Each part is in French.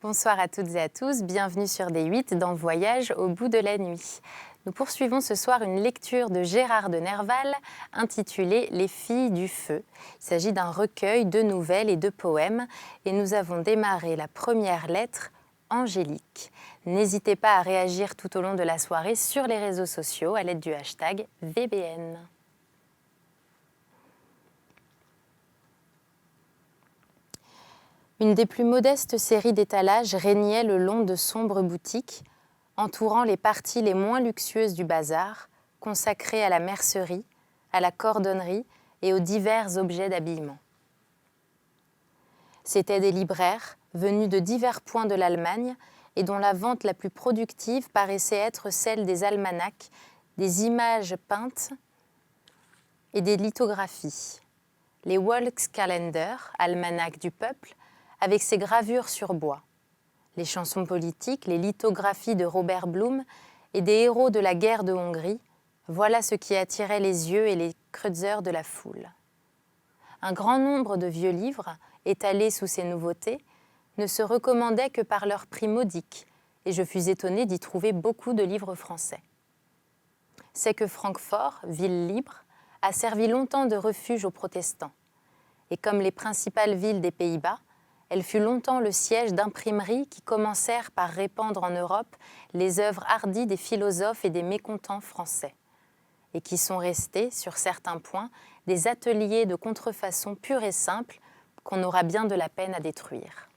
Bonsoir à toutes et à tous, bienvenue sur D8 dans Voyage au bout de la nuit. Nous poursuivons ce soir une lecture de Gérard de Nerval intitulée Les filles du feu. Il s'agit d'un recueil de nouvelles et de poèmes et nous avons démarré la première lettre, Angélique. N'hésitez pas à réagir tout au long de la soirée sur les réseaux sociaux à l'aide du hashtag VBN. Une des plus modestes séries d'étalages régnait le long de sombres boutiques, entourant les parties les moins luxueuses du bazar, consacrées à la mercerie, à la cordonnerie et aux divers objets d'habillement. C'étaient des libraires venus de divers points de l'Allemagne et dont la vente la plus productive paraissait être celle des almanachs, des images peintes et des lithographies. Les Volkskalender, almanachs du peuple, avec ses gravures sur bois, les chansons politiques, les lithographies de Robert Blum et des héros de la guerre de Hongrie, voilà ce qui attirait les yeux et les kreuzers de la foule. Un grand nombre de vieux livres, étalés sous ces nouveautés, ne se recommandaient que par leur prix modique, et je fus étonnée d'y trouver beaucoup de livres français. C'est que Francfort, ville libre, a servi longtemps de refuge aux protestants, et comme les principales villes des Pays-Bas, elle fut longtemps le siège d'imprimeries qui commencèrent par répandre en Europe les œuvres hardies des philosophes et des mécontents français, et qui sont restés, sur certains points, des ateliers de contrefaçon purs et simples qu'on aura bien de la peine à détruire.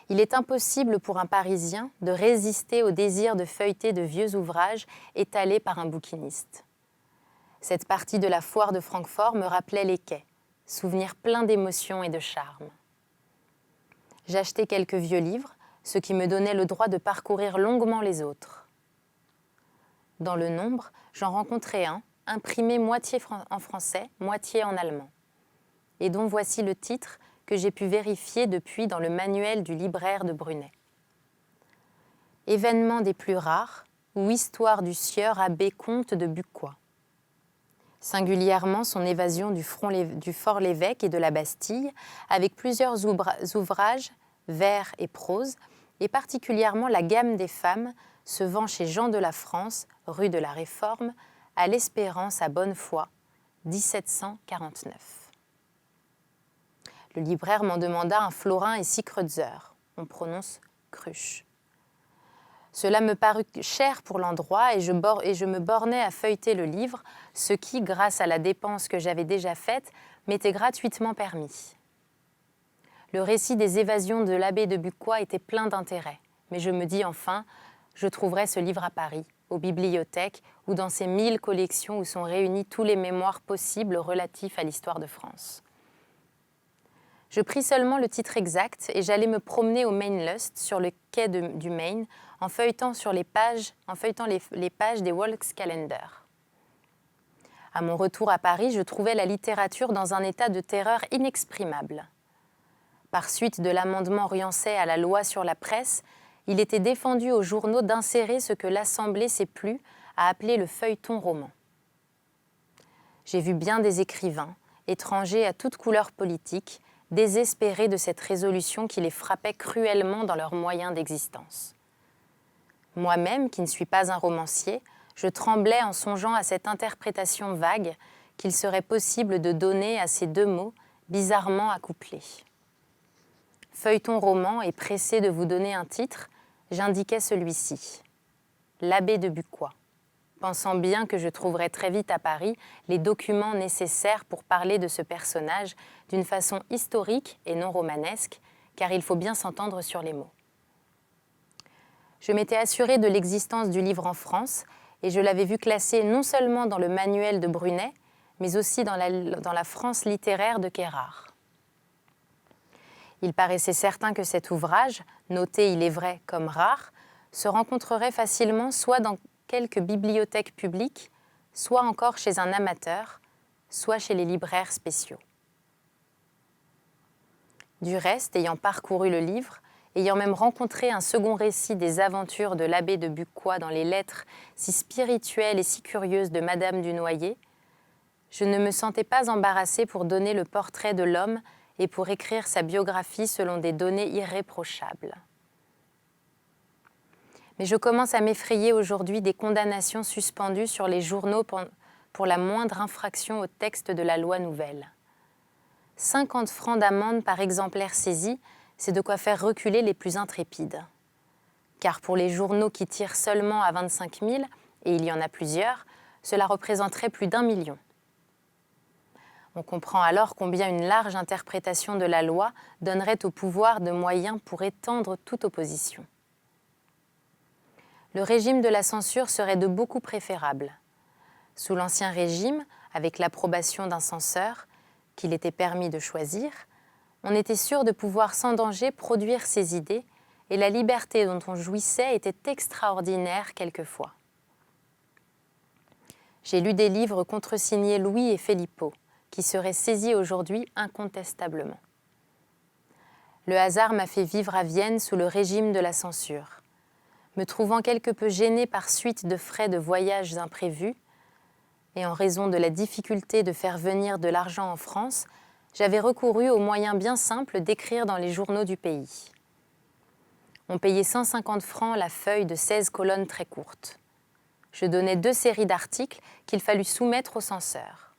Il est impossible pour un Parisien de résister au désir de feuilleter de vieux ouvrages étalés par un bouquiniste. Cette partie de la foire de Francfort me rappelait les quais, souvenir plein d'émotions et de charme. J'achetai quelques vieux livres, ce qui me donnait le droit de parcourir longuement les autres. Dans le nombre, j'en rencontrai un, imprimé moitié en français, moitié en allemand, et dont voici le titre que j'ai pu vérifier depuis dans le manuel du libraire de Brunet. Événements des plus rares ou histoire du sieur abbé comte de Bucquoy. Singulièrement son évasion du fort l'évêque et de la Bastille, avec plusieurs ouvrages, vers et prose, et particulièrement la gamme des femmes, se vend chez Jean de la France, rue de la Réforme, à l'Espérance à Bonnefoy, 1749. Le libraire m'en demanda un florin et 6 kreuzers, on prononce cruche. Cela me parut cher pour l'endroit et je me bornai à feuilleter le livre, ce qui, grâce à la dépense que j'avais déjà faite, m'était gratuitement permis. Le récit des évasions de l'abbé de Bucquoy était plein d'intérêt, mais je me dis enfin, je trouverai ce livre à Paris, aux bibliothèques ou dans ces 1000 collections où sont réunis tous les mémoires possibles relatifs à l'histoire de France. Je pris seulement le titre exact et j'allai me promener au Mainlust, sur le quai du Main, en feuilletant les pages des Volkskalender. À mon retour à Paris, je trouvais la littérature dans un état de terreur inexprimable. Par suite de l'amendement Riancet à la loi sur la presse, il était défendu aux journaux d'insérer ce que l'Assemblée s'est plu à appeler le feuilleton roman. J'ai vu bien des écrivains, étrangers à toute couleur politique, désespérés de cette résolution qui les frappait cruellement dans leurs moyens d'existence. Moi-même, qui ne suis pas un romancier, je tremblais en songeant à cette interprétation vague qu'il serait possible de donner à ces deux mots bizarrement accouplés. Feuilleton roman et pressé de vous donner un titre, j'indiquais celui-ci, l'abbé de Bucquoy, pensant bien que je trouverais très vite à Paris les documents nécessaires pour parler de ce personnage d'une façon historique et non romanesque, car il faut bien s'entendre sur les mots. Je m'étais assurée de l'existence du livre en France et je l'avais vu classé non seulement dans le manuel de Brunet, mais aussi dans la France littéraire de Quérard. Il paraissait certain que cet ouvrage, noté, il est vrai, comme rare, se rencontrerait facilement soit dans quelques bibliothèques publiques, soit encore chez un amateur, soit chez les libraires spéciaux. Du reste, ayant parcouru le livre, ayant même rencontré un second récit des aventures de l'abbé de Bucquoy dans les lettres si spirituelles et si curieuses de Madame du Noyer, je ne me sentais pas embarrassée pour donner le portrait de l'homme et pour écrire sa biographie selon des données irréprochables. Mais je commence à m'effrayer aujourd'hui des condamnations suspendues sur les journaux pour la moindre infraction au texte de la loi nouvelle. 50 francs d'amende par exemplaire saisi, c'est de quoi faire reculer les plus intrépides. Car pour les journaux qui tirent seulement à 25 000, et il y en a plusieurs, cela représenterait plus d'1 million. On comprend alors combien une large interprétation de la loi donnerait au pouvoir de moyens pour étendre toute opposition. Le régime de la censure serait de beaucoup préférable. Sous l'Ancien Régime, avec l'approbation d'un censeur, qu'il était permis de choisir, on était sûr de pouvoir sans danger produire ses idées et la liberté dont on jouissait était extraordinaire quelquefois. J'ai lu des livres contresignés Louis et Filippo, qui seraient saisis aujourd'hui incontestablement. Le hasard m'a fait vivre à Vienne sous le régime de la censure. Me trouvant quelque peu gênée par suite de frais de voyages imprévus, et en raison de la difficulté de faire venir de l'argent en France, j'avais recouru au moyen bien simple d'écrire dans les journaux du pays. On payait 150 francs la feuille de 16 colonnes très courtes. Je donnais 2 séries d'articles qu'il fallut soumettre au censeur.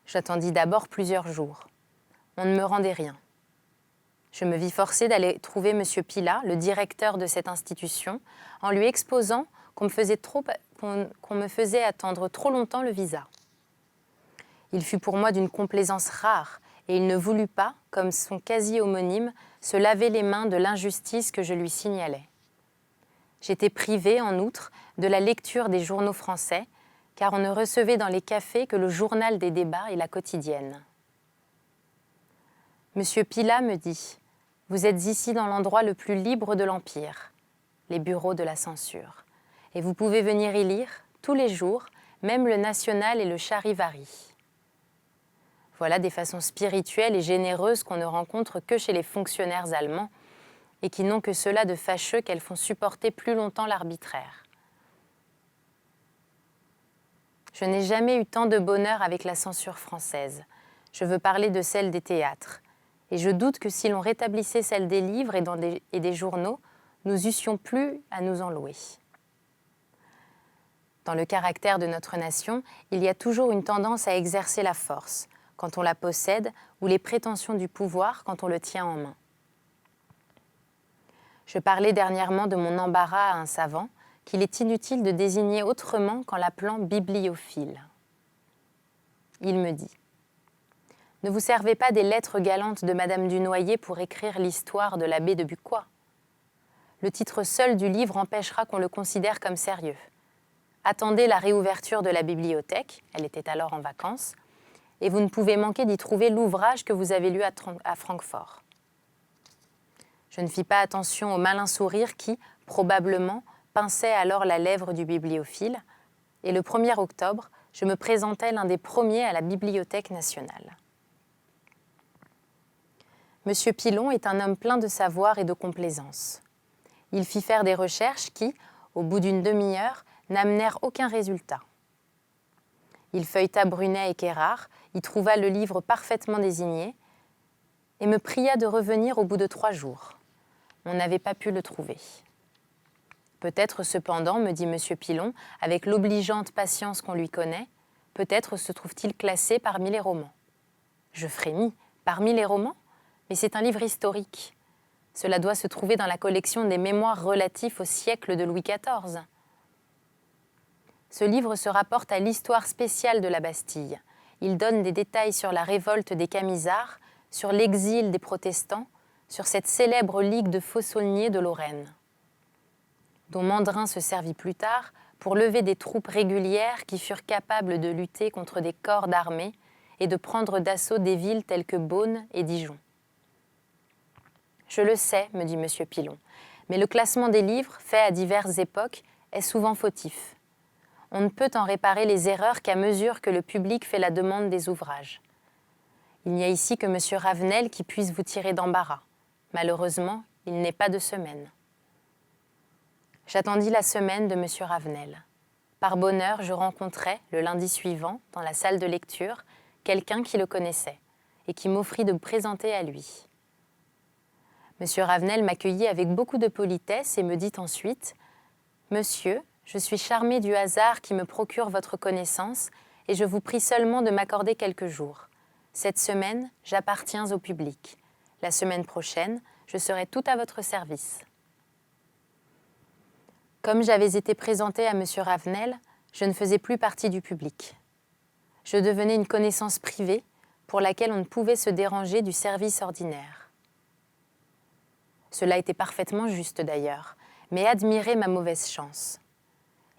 J'attendis d'abord plusieurs jours. On ne me rendait rien. Je me vis forcée d'aller trouver M. Pilat, le directeur de cette institution, en lui exposant qu'on me faisait attendre trop longtemps le visa. Il fut pour moi d'une complaisance rare, et il ne voulut pas, comme son quasi-homonyme, se laver les mains de l'injustice que je lui signalais. J'étais privée, en outre, de la lecture des journaux français, car on ne recevait dans les cafés que le journal des débats et la quotidienne. Monsieur Pilat me dit « Vous êtes ici dans l'endroit le plus libre de l'Empire, les bureaux de la censure, et vous pouvez venir y lire, tous les jours, même le National et le Charivari. » Voilà des façons spirituelles et généreuses qu'on ne rencontre que chez les fonctionnaires allemands et qui n'ont que cela de fâcheux qu'elles font supporter plus longtemps l'arbitraire. Je n'ai jamais eu tant de bonheur avec la censure française. Je veux parler de celle des théâtres. Et je doute que si l'on rétablissait celle des livres et des journaux, nous eussions plus à nous en louer. Dans le caractère de notre nation, il y a toujours une tendance à exercer la force, quand on la possède, ou les prétentions du pouvoir quand on le tient en main. Je parlais dernièrement de mon embarras à un savant, qu'il est inutile de désigner autrement qu'en l'appelant bibliophile. Il me dit « Ne vous servez pas des lettres galantes de Madame du Noyer pour écrire l'histoire de l'abbé de Bucquoy. Le titre seul du livre empêchera qu'on le considère comme sérieux. Attendez la réouverture de la bibliothèque, elle était alors en vacances, et vous ne pouvez manquer d'y trouver l'ouvrage que vous avez lu à Francfort. » Je ne fis pas attention au malin sourire qui, probablement, pinçait alors la lèvre du bibliophile, et le 1er octobre, je me présentai l'un des premiers à la Bibliothèque nationale. Monsieur Pilon est un homme plein de savoir et de complaisance. Il fit faire des recherches qui, au bout d'une demi-heure, n'amenèrent aucun résultat. Il feuilleta Brunet et Quérard, y trouva le livre parfaitement désigné, et me pria de revenir au bout de 3 jours. On n'avait pas pu le trouver. Peut-être cependant, me dit M. Pilon, avec l'obligeante patience qu'on lui connaît, peut-être se trouve-t-il classé parmi les romans. Je frémis. Parmi les romans ? Mais c'est un livre historique. Cela doit se trouver dans la collection des mémoires relatifs au siècle de Louis XIV. Ce livre se rapporte à l'histoire spéciale de la Bastille. Il donne des détails sur la révolte des Camisards, sur l'exil des protestants, sur cette célèbre ligue de faux-saulniers de Lorraine, dont Mandrin se servit plus tard pour lever des troupes régulières qui furent capables de lutter contre des corps d'armée et de prendre d'assaut des villes telles que Beaune et Dijon. Je le sais, me dit M. Pilon, mais le classement des livres, fait à diverses époques, est souvent fautif. On ne peut en réparer les erreurs qu'à mesure que le public fait la demande des ouvrages. Il n'y a ici que M. Ravenel qui puisse vous tirer d'embarras. Malheureusement, il n'est pas de semaine. J'attendis la semaine de M. Ravenel. Par bonheur, je rencontrai, le lundi suivant, dans la salle de lecture, quelqu'un qui le connaissait et qui m'offrit de me présenter à lui. M. Ravenel m'accueillit avec beaucoup de politesse et me dit ensuite « Monsieur, je suis charmé du hasard qui me procure votre connaissance et je vous prie seulement de m'accorder quelques jours. Cette semaine, j'appartiens au public. La semaine prochaine, je serai tout à votre service. » Comme j'avais été présentée à M. Ravenel, je ne faisais plus partie du public. Je devenais une connaissance privée pour laquelle on ne pouvait se déranger du service ordinaire. Cela était parfaitement juste d'ailleurs, mais admirez ma mauvaise chance.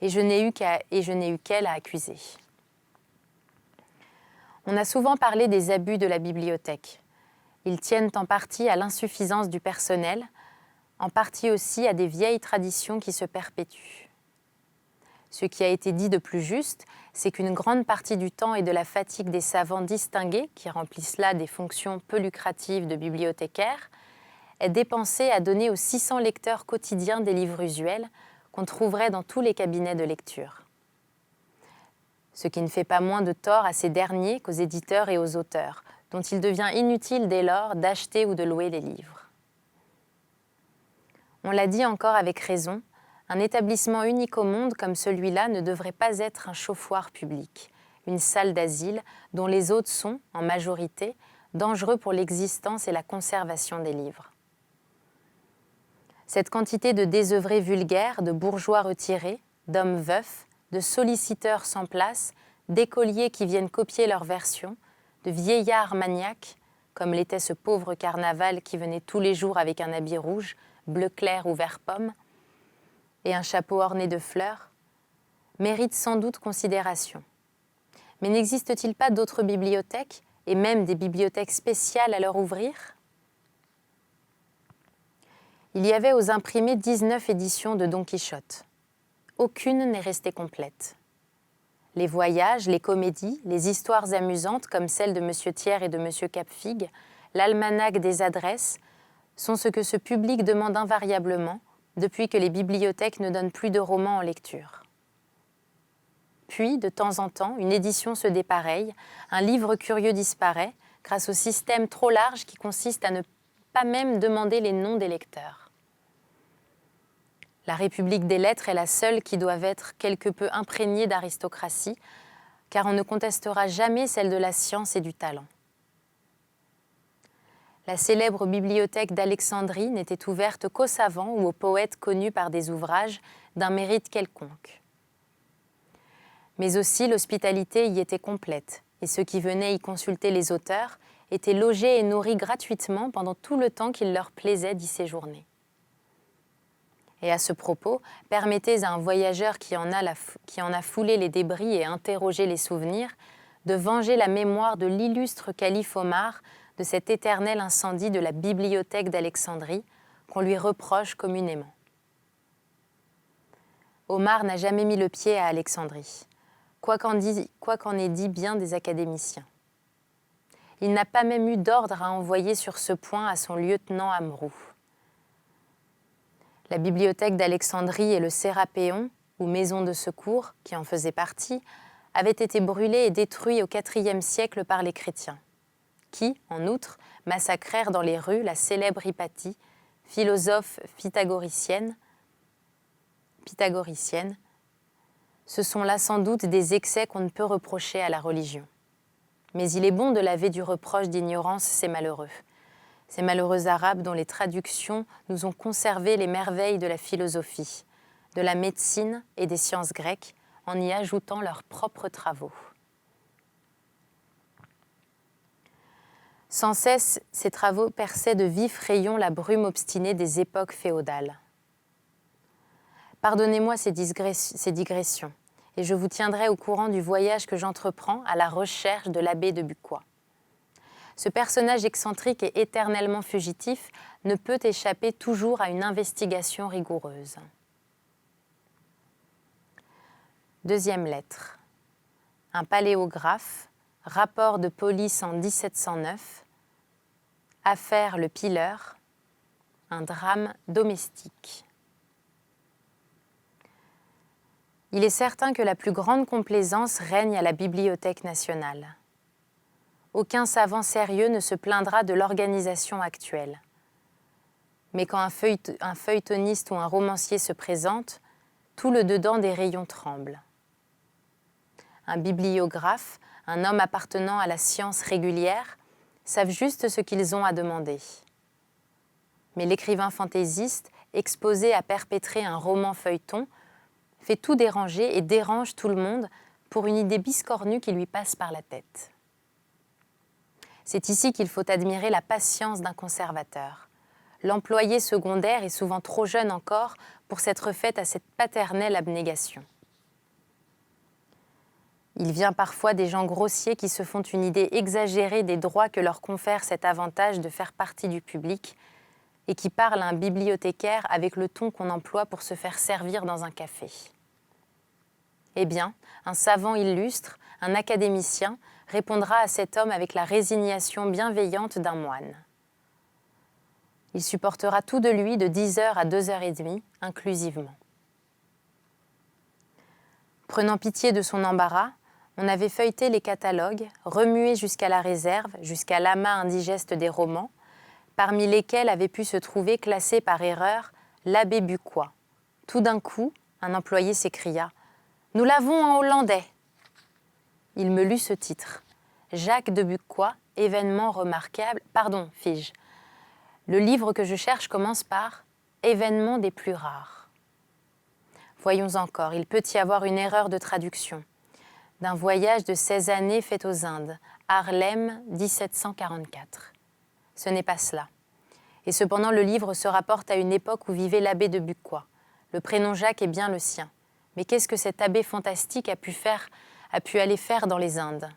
Et je n'ai eu qu'elle à accuser. On a souvent parlé des abus de la bibliothèque. Ils tiennent en partie à l'insuffisance du personnel, en partie aussi à des vieilles traditions qui se perpétuent. Ce qui a été dit de plus juste, c'est qu'une grande partie du temps et de la fatigue des savants distingués, qui remplissent là des fonctions peu lucratives de bibliothécaires, est dépensée à donner aux 600 lecteurs quotidiens des livres usuels qu'on trouverait dans tous les cabinets de lecture. Ce qui ne fait pas moins de tort à ces derniers qu'aux éditeurs et aux auteurs, dont il devient inutile dès lors d'acheter ou de louer les livres. On l'a dit encore avec raison, un établissement unique au monde comme celui-là ne devrait pas être un chauffoir public, une salle d'asile dont les hôtes sont, en majorité, dangereux pour l'existence et la conservation des livres. Cette quantité de désœuvrés vulgaires, de bourgeois retirés, d'hommes veufs, de solliciteurs sans place, d'écoliers qui viennent copier leur version, de vieillards maniaques, comme l'était ce pauvre Carnaval qui venait tous les jours avec un habit rouge, bleu clair ou vert pomme, et un chapeau orné de fleurs, mérite sans doute considération. Mais n'existe-t-il pas d'autres bibliothèques, et même des bibliothèques spéciales à leur ouvrir ? Il y avait aux imprimés 19 éditions de Don Quichotte. Aucune n'est restée complète. Les voyages, les comédies, les histoires amusantes comme celles de M. Thiers et de M. Capfigue, l'almanach des adresses, sont ce que ce public demande invariablement depuis que les bibliothèques ne donnent plus de romans en lecture. Puis, de temps en temps, une édition se dépareille, un livre curieux disparaît grâce au système trop large qui consiste à ne pas même demander les noms des lecteurs. La République des lettres est la seule qui doit être quelque peu imprégnée d'aristocratie, car on ne contestera jamais celle de la science et du talent. La célèbre bibliothèque d'Alexandrie n'était ouverte qu'aux savants ou aux poètes connus par des ouvrages d'un mérite quelconque. Mais aussi l'hospitalité y était complète, et ceux qui venaient y consulter les auteurs étaient logés et nourris gratuitement pendant tout le temps qu'il leur plaisait d'y séjourner. Et à ce propos, permettez à un voyageur qui en a foulé les débris et interrogé les souvenirs de venger la mémoire de l'illustre calife Omar de cet éternel incendie de la bibliothèque d'Alexandrie qu'on lui reproche communément. Omar n'a jamais mis le pied à Alexandrie, quoi qu'en aient dit bien des académiciens. Il n'a pas même eu d'ordre à envoyer sur ce point à son lieutenant Amrou. La bibliothèque d'Alexandrie et le Sérapéon, ou maison de secours, qui en faisait partie, avaient été brûlés et détruits au IVe siècle par les chrétiens, qui, en outre, massacrèrent dans les rues la célèbre Hypatie, philosophe pythagoricienne. Ce sont là sans doute des excès qu'on ne peut reprocher à la religion. Mais il est bon de laver du reproche d'ignorance ces malheureux Arabes dont les traductions nous ont conservé les merveilles de la philosophie, de la médecine et des sciences grecques, en y ajoutant leurs propres travaux. Sans cesse, ces travaux perçaient de vifs rayons la brume obstinée des époques féodales. Pardonnez-moi ces digressions, et je vous tiendrai au courant du voyage que j'entreprends à la recherche de l'abbé de Bucquoy. Ce personnage excentrique et éternellement fugitif ne peut échapper toujours à une investigation rigoureuse. Deuxième lettre. Un paléographe, rapport de police en 1709, affaire Le Pileur, un drame domestique. Il est certain que la plus grande complaisance règne à la Bibliothèque nationale. aucun savant sérieux ne se plaindra de l'organisation actuelle. Mais quand un feuilletoniste ou un romancier se présente, tout le dedans des rayons tremble. Un bibliographe, un homme appartenant à la science régulière, savent juste ce qu'ils ont à demander. Mais l'écrivain fantaisiste, exposé à perpétrer un roman feuilleton, fait tout déranger et dérange tout le monde pour une idée biscornue qui lui passe par la tête. C'est ici qu'il faut admirer la patience d'un conservateur. L'employé secondaire est souvent trop jeune encore pour s'être fait à cette paternelle abnégation. Il vient parfois des gens grossiers qui se font une idée exagérée des droits que leur confère cet avantage de faire partie du public et qui parlent à un bibliothécaire avec le ton qu'on emploie pour se faire servir dans un café. Eh bien, un savant illustre, un académicien, répondra à cet homme avec la résignation bienveillante d'un moine. Il supportera tout de lui de 10h à 2h30, inclusivement. Prenant pitié de son embarras, on avait feuilleté les catalogues, remué jusqu'à la réserve, jusqu'à l'amas indigeste des romans, parmi lesquels avait pu se trouver classé par erreur l'abbé Bucquoy. Tout d'un coup, un employé s'écria « Nous l'avons en hollandais !» Il me lut ce titre. « Jacques de Bucquoy, événement remarquable. » Pardon, fis-je. Le livre que je cherche commence par « Événement des plus rares ». Voyons encore, il peut y avoir une erreur de traduction. D'un voyage de 16 années fait aux Indes, Harlem, 1744. Ce n'est pas cela. Et cependant, le livre se rapporte à une époque où vivait l'abbé de Bucquoy. Le prénom Jacques est bien le sien. Mais qu'est-ce que cet abbé fantastique a pu aller faire dans les Indes ?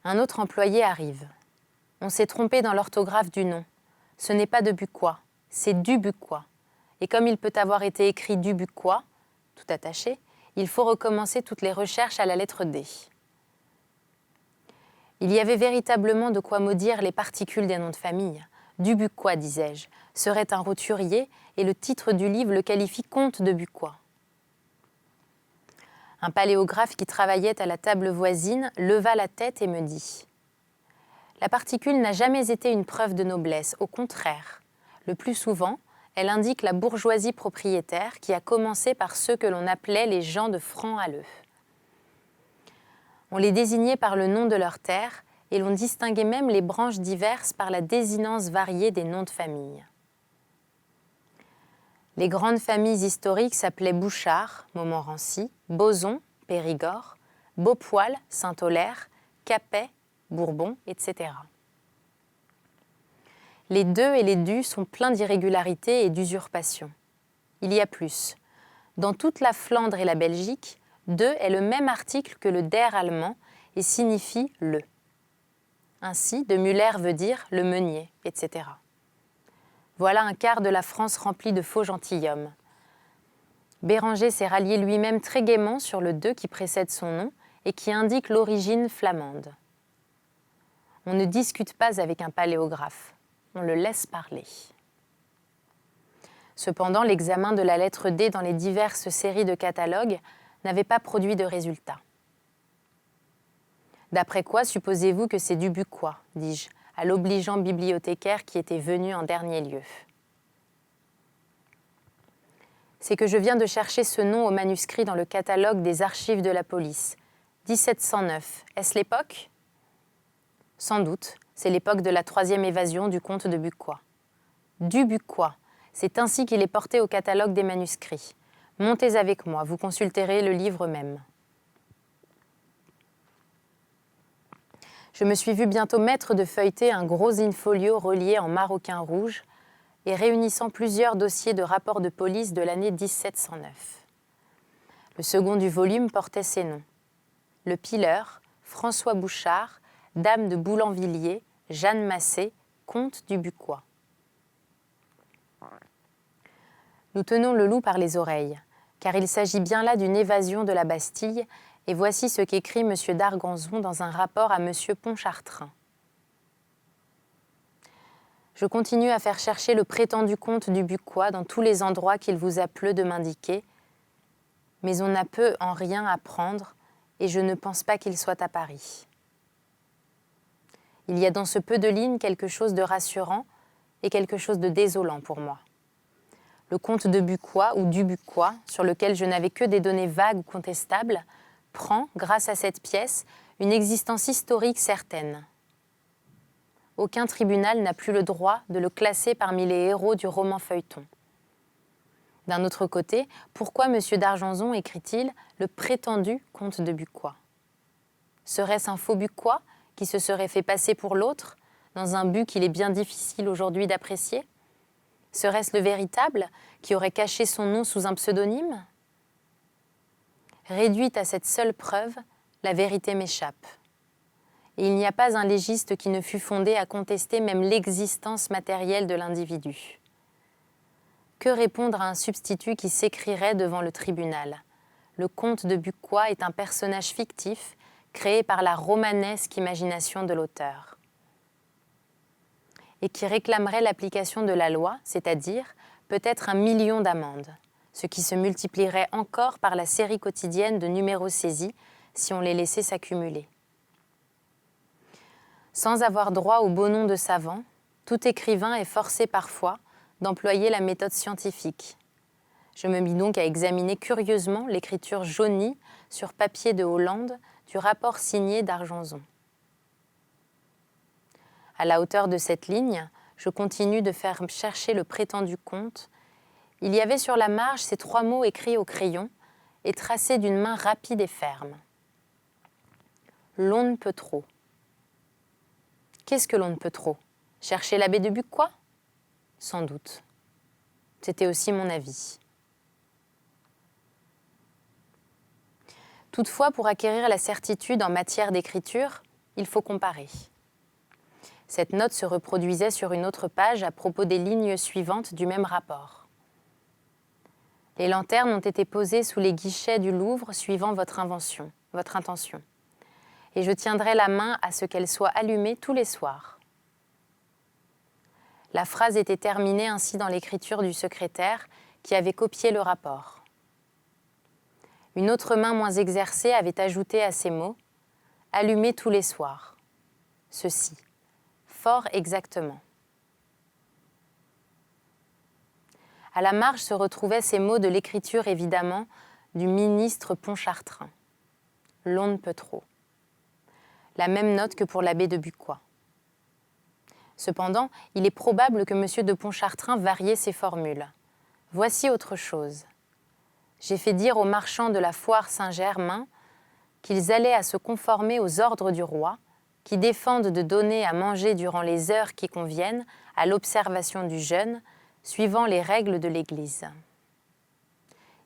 Un autre employé arrive. On s'est trompé dans l'orthographe du nom. Ce n'est pas de Bucquoy, c'est du Bucquoy. Et comme il peut avoir été écrit du Bucquoy, tout attaché, il faut recommencer toutes les recherches à la lettre D. Il y avait véritablement de quoi maudire les particules des noms de famille. Du Bucquoy, disais-je, serait un roturier et le titre du livre le qualifie comte de Bucquoy. Un paléographe qui travaillait à la table voisine leva la tête et me dit « La particule n'a jamais été une preuve de noblesse, au contraire. Le plus souvent, elle indique la bourgeoisie propriétaire qui a commencé par ceux que l'on appelait les gens de franc halleux. On les désignait par le nom de leur terre et l'on distinguait même les branches diverses par la désinence variée des noms de famille. Les grandes familles historiques s'appelaient Bouchard, Montmorency, Boson, Périgord, Beaupoil, Saint-Aulaire, Capet, Bourbon, etc. Les deux et les dus sont pleins d'irrégularités et d'usurpations. Il y a plus. Dans toute la Flandre et la Belgique, de est le même article que le der allemand et signifie le. Ainsi, de Muller veut dire le meunier, etc. Voilà un quart de la France remplie de faux gentilshommes. Béranger s'est rallié lui-même très gaiement sur le de qui précède son nom et qui indique l'origine flamande. On ne discute pas avec un paléographe, on le laisse parler. Cependant, l'examen de la lettre D dans les diverses séries de catalogues n'avait pas produit de résultat. D'après quoi supposez-vous que c'est du Bucquoy, dis-je, à l'obligeant bibliothécaire qui était venu en dernier lieu. C'est que je viens de chercher ce nom au manuscrit dans le catalogue des archives de la police. 1709, est-ce l'époque ? Sans doute, c'est l'époque de la 3e évasion du comte de Bucquoy. Du Bucquoy, c'est ainsi qu'il est porté au catalogue des manuscrits. Montez avec moi, vous consulterez le livre même. Je me suis vu bientôt maître de feuilleter un gros in-folio relié en maroquin rouge et réunissant plusieurs dossiers de rapports de police de l'année 1709. Le second du volume portait ces noms. Le pileur, François Bouchard, dame de Boulanvilliers, Jeanne Massé, comte du Bucquoy. Nous tenons le loup par les oreilles, car il s'agit bien là d'une évasion de la Bastille, et voici ce qu'écrit M. d'Arganzon dans un rapport à M. Pontchartrain. Je continue à faire chercher le prétendu comte du Bucquoy dans tous les endroits qu'il vous a plu de m'indiquer, mais on n'a peu en rien à prendre, et je ne pense pas qu'il soit à Paris. Il y a dans ce peu de lignes quelque chose de rassurant et quelque chose de désolant pour moi. Le comte de Bucquoy ou du Bucquoy, sur lequel je n'avais que des données vagues ou contestables, prend, grâce à cette pièce, une existence historique certaine. Aucun tribunal n'a plus le droit de le classer parmi les héros du roman feuilleton. D'un autre côté, pourquoi M. d'Argenson écrit-il le prétendu comte de Bucquoy ? Serait-ce un faux Bucquoy qui se serait fait passer pour l'autre, dans un but qu'il est bien difficile aujourd'hui d'apprécier ? Serait-ce le véritable qui aurait caché son nom sous un pseudonyme ? Réduite à cette seule preuve, la vérité m'échappe. Et il n'y a pas un légiste qui ne fût fondé à contester même l'existence matérielle de l'individu. Que répondre à un substitut qui s'écrierait devant le tribunal ? Le comte de Bucquoy est un personnage fictif créé par la romanesque imagination de l'auteur. Et qui réclamerait l'application de la loi, c'est-à-dire peut-être 1 million d'amendes, ce qui se multiplierait encore par la série quotidienne de numéros saisis si on les laissait s'accumuler. Sans avoir droit au beau nom de savant, tout écrivain est forcé parfois d'employer la méthode scientifique. Je me mis donc à examiner curieusement l'écriture jaunie sur papier de Hollande du rapport signé d'Argenson. À la hauteur de cette ligne, je continue de faire chercher le prétendu comte. Il y avait sur la marge ces 3 mots écrits au crayon et tracés d'une main rapide et ferme. L'on ne peut trop. Qu'est-ce que l'on ne peut trop ? Chercher l'abbé de Bucquoy ? Sans doute. C'était aussi mon avis. Toutefois, pour acquérir la certitude en matière d'écriture, il faut comparer. Cette note se reproduisait sur une autre page à propos des lignes suivantes du même rapport. Les lanternes ont été posées sous les guichets du Louvre suivant votre intention. Et je tiendrai la main à ce qu'elles soient allumées tous les soirs. La phrase était terminée ainsi dans l'écriture du secrétaire qui avait copié le rapport. Une autre main moins exercée avait ajouté à ces mots « allumées tous les soirs ». Ceci, fort exactement. À la marge se retrouvaient ces mots de l'écriture évidemment du ministre Pontchartrain. L'on ne peut trop. La même note que pour l'abbé de Bucquoy. Cependant, il est probable que M. de Pontchartrain variait ses formules. Voici autre chose. J'ai fait dire aux marchands de la foire Saint-Germain qu'ils allaient à se conformer aux ordres du roi, qui défendent de donner à manger durant les heures qui conviennent à l'observation du jeûne, suivant les règles de l'Église.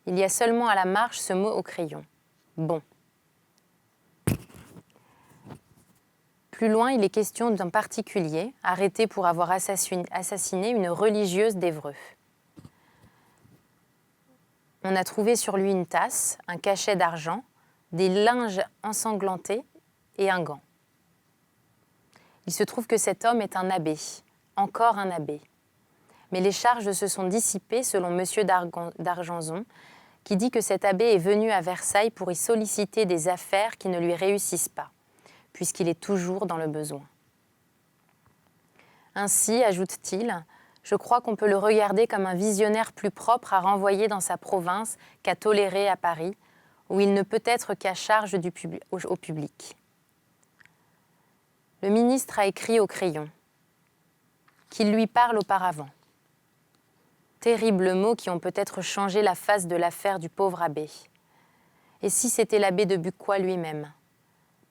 Il y a seulement à la marge ce mot au crayon. Bon. Plus loin, il est question d'un particulier arrêté pour avoir assassiné une religieuse d'Évreux. On a trouvé sur lui une tasse, un cachet d'argent, des linges ensanglantés et un gant. Il se trouve que cet homme est un abbé, encore un abbé. Mais les charges se sont dissipées selon M. d'Argenson, qui dit que cet abbé est venu à Versailles pour y solliciter des affaires qui ne lui réussissent pas, puisqu'il est toujours dans le besoin. Ainsi, ajoute-t-il, je crois qu'on peut le regarder comme un visionnaire plus propre à renvoyer dans sa province qu'à tolérer à Paris, où il ne peut être qu'à charge au public. Le ministre a écrit au crayon qu'il lui parle auparavant. Terribles mots qui ont peut-être changé la face de l'affaire du pauvre abbé. Et si c'était l'abbé de Bucquoy lui-même ?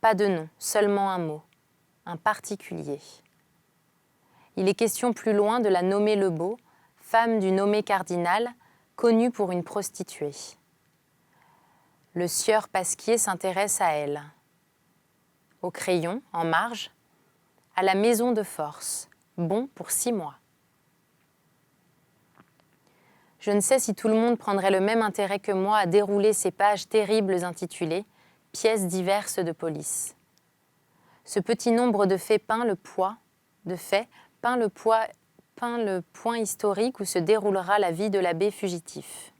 Pas de nom, seulement un mot, un particulier. Il est question plus loin de la nommée Lebeau, femme du nommé cardinal, connue pour une prostituée. Le sieur Pasquier s'intéresse à elle. Au crayon, en marge, à la maison de force, bon pour 6 mois. Je ne sais si tout le monde prendrait le même intérêt que moi à dérouler ces pages terribles intitulées « Pièces diverses de police ». Ce petit nombre de faits peint le point historique où se déroulera la vie de l'abbé fugitif.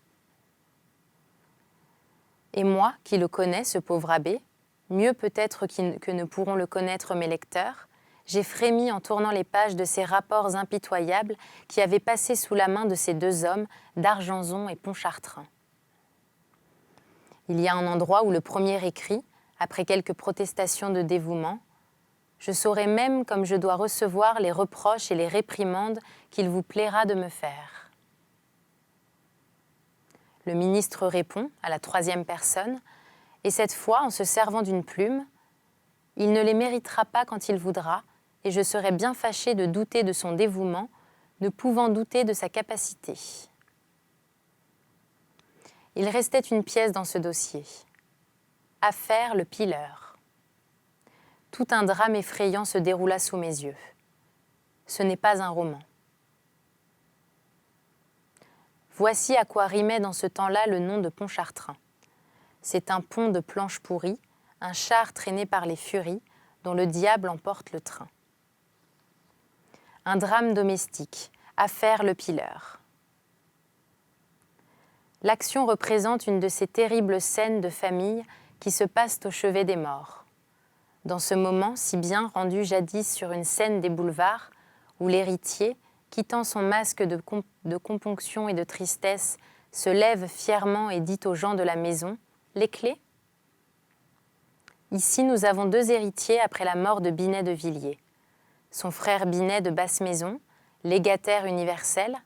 Et moi, qui le connais, ce pauvre abbé, mieux peut-être que ne pourront le connaître mes lecteurs, J'ai frémi en tournant les pages de ces rapports impitoyables qui avaient passé sous la main de ces deux hommes, d'Argenson et Pontchartrain. Il y a un endroit où le premier écrit, après quelques protestations de dévouement, « Je saurai même comme je dois recevoir les reproches et les réprimandes qu'il vous plaira de me faire. » Le ministre répond, à la troisième personne, et cette fois en se servant d'une plume, « Il ne les méritera pas quand il voudra, et je serais bien fâché de douter de son dévouement, ne pouvant douter de sa capacité. » Il restait une pièce dans ce dossier. Affaire le pileur. Tout un drame effrayant se déroula sous mes yeux. Ce n'est pas un roman. Voici à quoi rimait dans ce temps-là le nom de Pontchartrain. C'est un pont de planches pourries, un char traîné par les furies, dont le diable emporte le train. Un drame domestique, affaire le pileur. L'action représente une de ces terribles scènes de famille qui se passent au chevet des morts. Dans ce moment si bien rendu jadis sur une scène des boulevards, où l'héritier, quittant son masque de componction et de tristesse, se lève fièrement et dit aux gens de la maison « Les clés ?» Ici, nous avons deux héritiers après la mort de Binet de Villiers. Son frère Binet de Basse-Maison, légataire universel,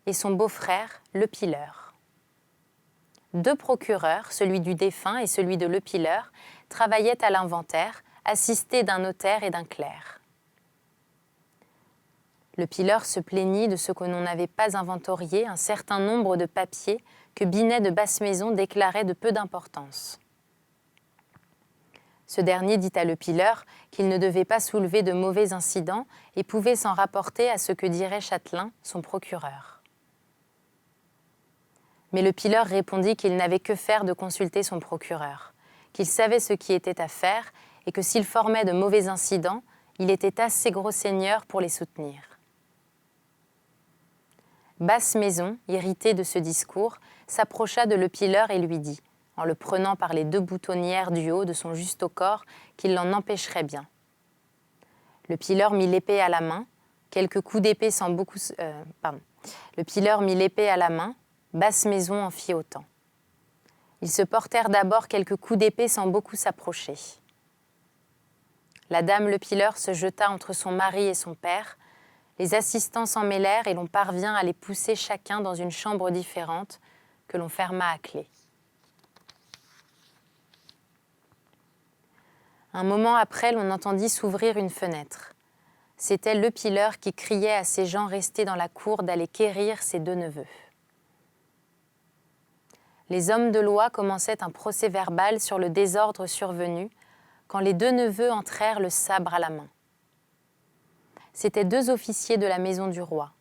et son beau-frère, le pileur. Deux procureurs, celui du défunt et celui de le pileur, travaillaient à l'inventaire, assistés d'un notaire et d'un clerc. Le pileur se plaignit de ce que l'on n'avait pas inventorié un certain nombre de papiers que Binet de Basse-Maison déclarait de peu d'importance. Ce dernier dit à le pileur qu'il ne devait pas soulever de mauvais incidents et pouvait s'en rapporter à ce que dirait Châtelain, son procureur. Mais le pileur répondit qu'il n'avait que faire de consulter son procureur, qu'il savait ce qui était à faire et que s'il formait de mauvais incidents, il était assez gros seigneur pour les soutenir. Basse-Maison, irrité de ce discours, s'approcha de le pileur et lui dit, en le prenant par les deux boutonnières du haut de son juste au corps, qu'il l'en empêcherait bien. Le pileur mit l'épée à la main, quelques coups d'épée sans beaucoup... Le pileur mit l'épée à la main, Basse-Maison en fit autant. Ils se portèrent d'abord quelques coups d'épée sans beaucoup s'approcher. La dame le pileur se jeta entre son mari et son père, les assistants s'en mêlèrent et l'on parvint à les pousser chacun dans une chambre différente que l'on ferma à clé. Un moment après, l'on entendit s'ouvrir une fenêtre. C'était le pileur qui criait à ses gens restés dans la cour d'aller quérir ses deux neveux. Les hommes de loi commençaient un procès-verbal sur le désordre survenu quand les deux neveux entrèrent le sabre à la main. C'étaient deux officiers de la maison du roi.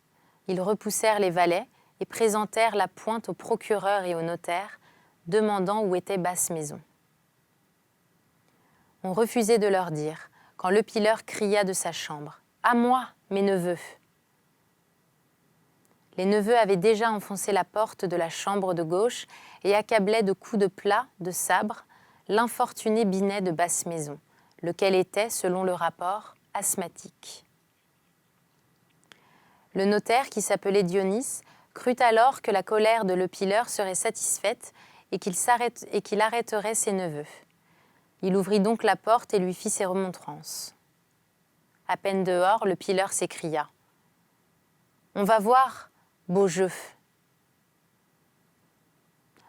Ils repoussèrent les valets et présentèrent la pointe au procureur et au notaire, demandant où était Basse-Maison. On refusait de leur dire, quand le pileur cria de sa chambre « À moi, mes neveux !» Les neveux avaient déjà enfoncé la porte de la chambre de gauche et accablaient de coups de plat, de sabre, l'infortuné Binet de Basse-Maison, lequel était, selon le rapport, asthmatique. Le notaire, qui s'appelait Dionis, crut alors que la colère de le pileur serait satisfaite et qu'il arrêterait ses neveux. Il ouvrit donc la porte et lui fit ses remontrances. À peine dehors, le pileur s'écria « On va voir, beau jeu !»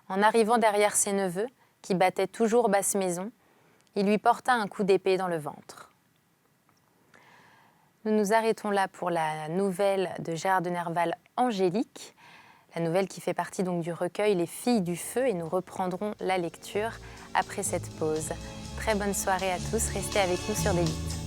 En arrivant derrière ses neveux, qui battaient toujours Basse-Maison, il lui porta un coup d'épée dans le ventre. Nous nous arrêtons là pour la nouvelle de Gérard de Nerval, Angélique, la nouvelle qui fait partie donc du recueil Les Filles du Feu, et nous reprendrons la lecture après cette pause. Très bonne soirée à tous, restez avec nous sur Délite.